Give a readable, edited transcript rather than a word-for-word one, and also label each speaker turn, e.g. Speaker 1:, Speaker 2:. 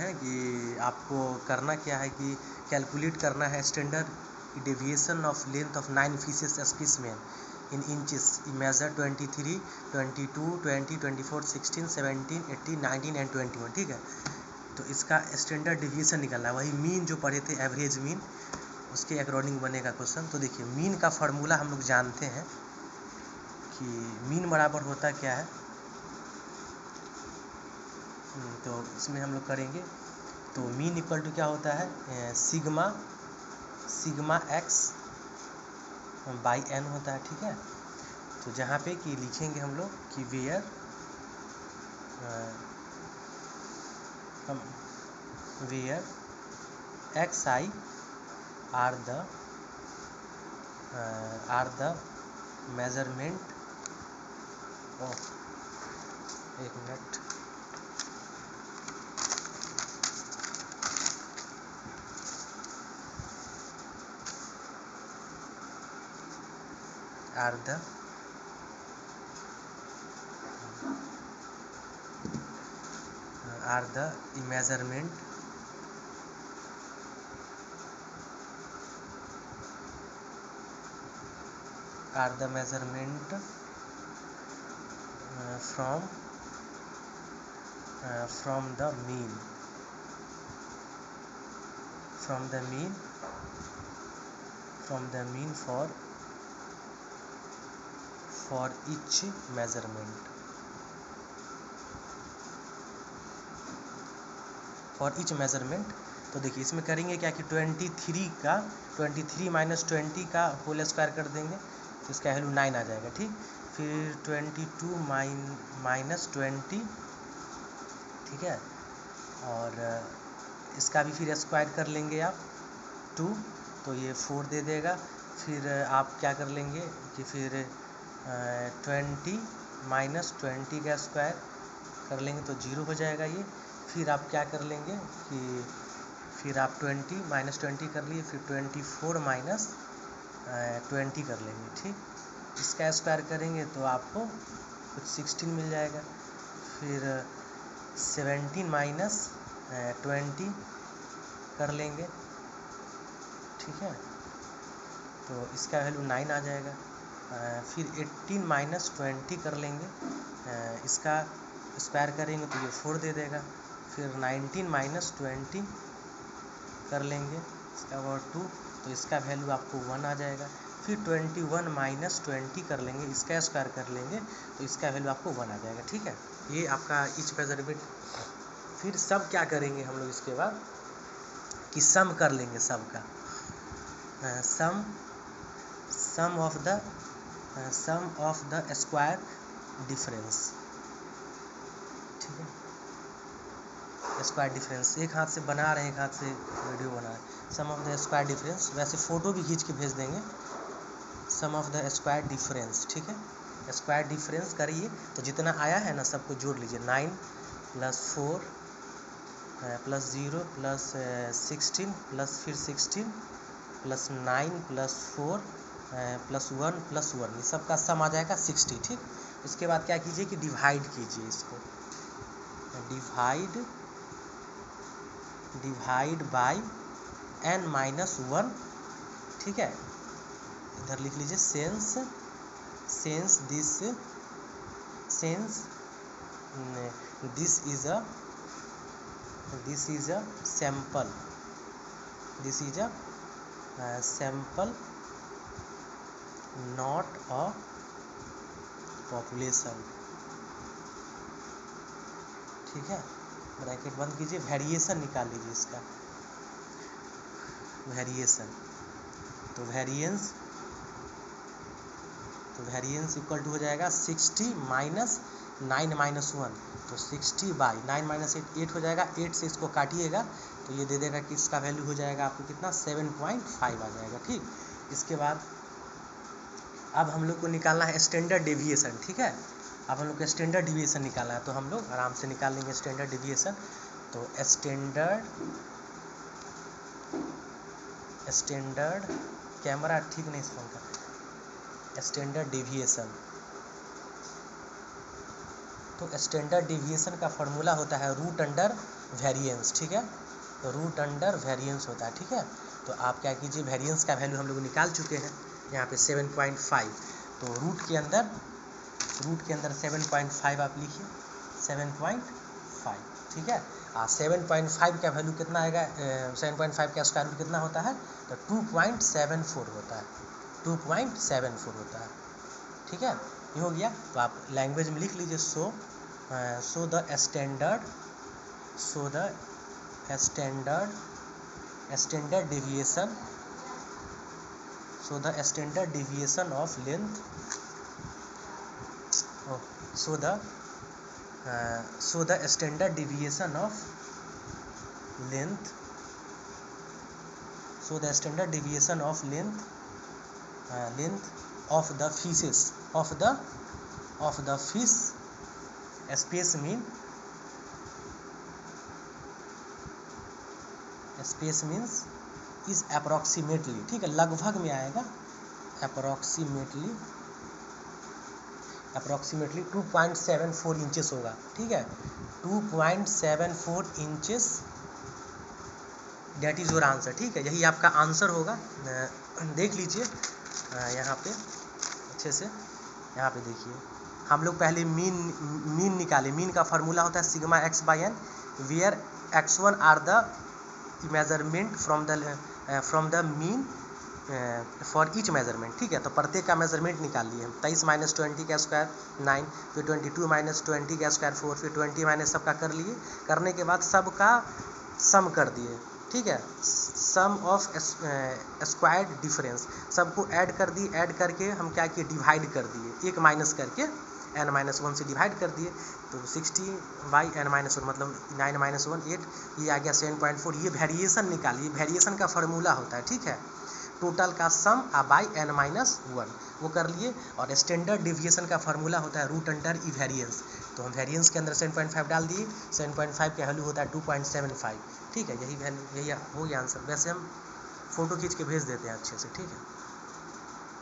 Speaker 1: हैं कि आपको करना क्या है कि कैलकुलेट करना है standard deviation of length of 9 fishes specimen in inches measure 23, 22, 20, 24, 16, 17, 18, 19 and 21। ठीक है, तो इसका स्टैंडर्ड डेविएशन निकालना है, वही मीन जो पढ़े थे एवरेज मीन, उसके अकॉर्डिंग बनेगा क्वेश्चन। तो देखिए मीन का फार्मूला हम लोग जानते हैं कि मीन बराबर होता क्या है, तो इसमें हम लोग करेंगे तो मीन इक्वल टू क्या होता है सिग्मा एक्स बाई एन होता है। ठीक है, तो जहाँ पे कि लिखेंगे हम लोग कि where X I are the measurement of, एक minute, are the measurement from the mean for each measurement तो देखिए इसमें करेंगे क्या कि 23 माइनस 20 का होल स्क्वायर कर देंगे तो इसका वैल्यू 9 आ जाएगा। ठीक, फिर 22 माइनस 20, ठीक है, और इसका भी फिर स्क्वायर कर लेंगे आप 2, तो ये 4 दे देगा। फिर आप क्या कर लेंगे कि फिर 20 माइनस 20 का स्क्वायर कर लेंगे तो 0 हो जाएगा ये। फिर आप क्या कर लेंगे कि फिर आप 20 माइनस 20 कर लिए, फिर 24 माइनस 20 कर लेंगे। ठीक, इसका स्क्वायर करेंगे तो आपको कुछ 16 मिल जाएगा। फिर 17 माइनस 20 कर लेंगे, ठीक है, तो इसका वैल्यू 9 आ जाएगा। फिर 18 माइनस 20 कर लेंगे, इसका स्क्वायर करेंगे तो ये 4 दे देगा। फिर 19 माइनस 20 कर लेंगे, इसका और 2, तो इसका वैल्यू आपको 1 आ जाएगा। फिर 21 माइनस 20 कर लेंगे, इसका स्क्वायर कर लेंगे तो इसका वैल्यू आपको 1 आ जाएगा। ठीक है, ये आपका ईच मेजरमेंट। फिर सब क्या करेंगे हम लोग इसके बाद कि सम कर लेंगे सबका, सम ऑफ द स्क्वायर डिफरेंस। ठीक है, स्क्वायर डिफरेंस एक हाथ से बना रहे हैं, एक हाथ से वीडियो बना रहे हैं। सम ऑफ द स्क्वायर डिफरेंस, वैसे फ़ोटो भी खींच के भेज देंगे। सम ऑफ द स्क्वायर डिफरेंस, ठीक है, स्क्वायर डिफरेंस करिए तो जितना आया है ना सबको जोड़ लीजिए। 9 + 4 + 0 + 16 + फिर 16 + 9 + 4 + 1 + 1, ये सबका सम आ जाएगा 60। ठीक, इसके बाद क्या कीजिए कि डिवाइड कीजिए इसको, डिवाइड बाय n-1। ठीक है, इधर लिख लीजिए since this is a sample not a population। ठीक है, ब्रैकेट बंद कीजिए, वेरिएशन निकाल लीजिए इसका, वेरिएशन, तो वेरिएंस इक्वल टू हो जाएगा 60 माइनस 9 माइनस 1, तो 60 बाई 9 माइनस 8 हो जाएगा। 8 से इसको काटिएगा तो ये दे देगा कि इसका वैल्यू हो जाएगा आपको कितना 7.5 आ जाएगा। ठीक, इसके बाद अब हम लोग को निकालना है स्टैंडर्ड डेविएशन। ठीक है, अब हम लोग को स्टैंडर्ड डेविएशन निकालना है, तो हम लोग आराम से निकाल लेंगे स्टैंडर्ड डेविएशन। तो स्टैंडर्ड कैमरा ठीक नहीं इस फोन का, स्टैंडर्ड डेविएशन, तो स्टैंडर्ड डेविएशन का फॉर्मूला होता है √√2 वेरिएंस, ठीक है, तो रूट अंडर वेरिएंस होता है, ठीक है। तो आप क्या कीजिए, वेरिएंस का वैल्यू हम लोग निकाल चुके हैं यहाँ पे 7.5, तो रूट के अंदर 7.5 आप लिखिए, 7.5, ठीक है। 7.5 का वैल्यू कितना आएगा, 7.5 का स्क्वायर रूट कितना होता है, तो 2.74 होता है, 2.74 होता है, ठीक है। ये हो गया। तो आप लैंग्वेज में लिख लीजिए, so the standard deviation, so the standard deviation of length, so the standard deviation of length, so the standard deviation of length of the fishes of the fish specimens is approximately, ठीक है, लगभग में आएगा, approximately 2.74 inches होगा, ठीक है, 2.74 inches, that is your answer, ठीक है, यही आपका आंसर होगा। देख लीजिए यहाँ पे अच्छे से, यहाँ पे देखिए, हम लोग पहले मीन निकाले। मीन का फार्मूला होता है sigma x by N, where x1 are the measurement from the mean for each measurement, ठीक है। तो प्रत्येक का मेजरमेंट निकाल लिए हम, 23 माइनस 20 का स्क्वायर 9, फिर 22 माइनस 20 का स्क्वायर 4, फिर 20 माइनस सबका कर लिए, करने के बाद सबका सम कर दिए, ठीक है, सम ऑफ स्क्वायर्ड डिफरेंस, सबको ऐड कर दिए, ऐड करके हम क्या किए, डिवाइड कर दिए, एक माइनस करके n-1 से डिवाइड कर दिए, तो 60/n-1 मतलब 9-1 8, ये आ गया 7.4। ये वेरिएशन निकालिए, वेरिएशन का फार्मूला होता है, ठीक है, टोटल का सम बाई n-1 वो कर लिए। और स्टैंडर्ड डिविएशन का फार्मूला होता है रूट अंडर ई वेरिएंस, तो हम वेरिएंस के अंदर 7.5 डाल दिए, 7.5 का वैल्यू होता है 2.75, ठीक है, यही वैल्यू, यही हो गया आंसर। वैसे हम फ़ोटो खींच के भेज देते हैं अच्छे से, ठीक है।